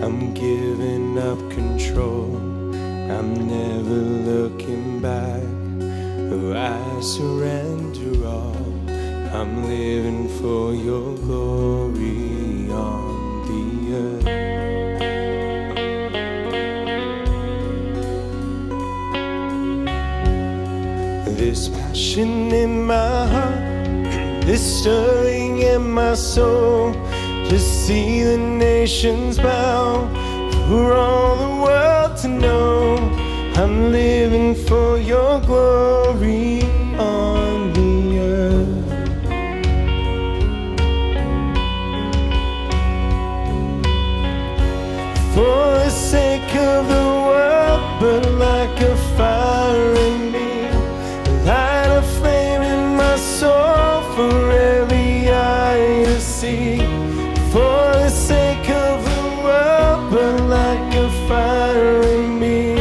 I'm giving up control, I'm never looking back. Oh, I surrender all, I'm living for your glory on the earth. This passion in my heart, this stirring in my soul, to see the nations bow, for all the world to know I'm living for your glory on the earth. For the sake of the world, but like a fire in me, light a flame in my soul for every eye to see. For the sake of the world, but like a fire in me.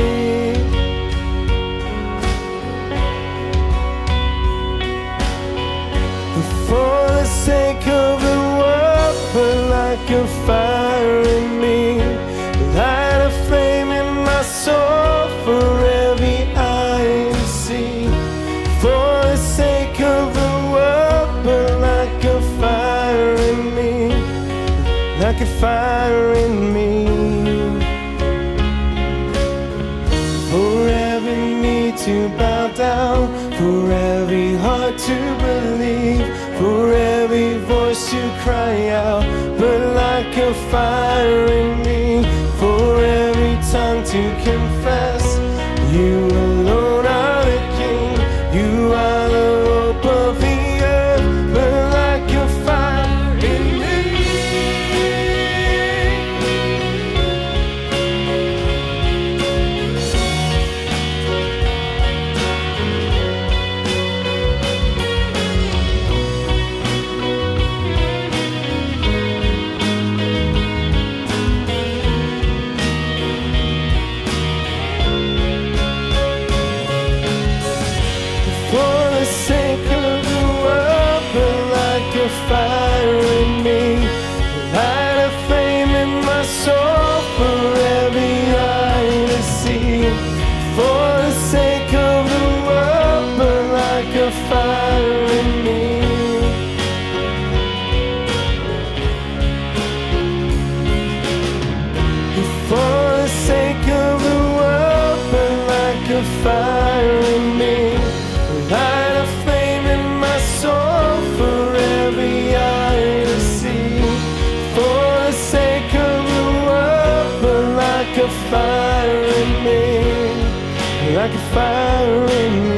For the sake of the world, but like a fire in me, light a flame in my soul for every eye to see. For the sake of the world, but like a fire in me, like a fire in me. For every knee to bow down, for every heart to believe, for every voice to cry out, but like a fire in me. For every tongue to confess, you alone are the King, you are the hope of the earth, but like a fire in me. For the sake of the world, but like a fire in me, light a flame in my soul for every eye to see. For the sake of the world, but like a fire in me. For the sake of the world, but like a fire in me, light a flame in my soul for every eye to see. For the sake of the world, but like a fire in me, like a fire in me.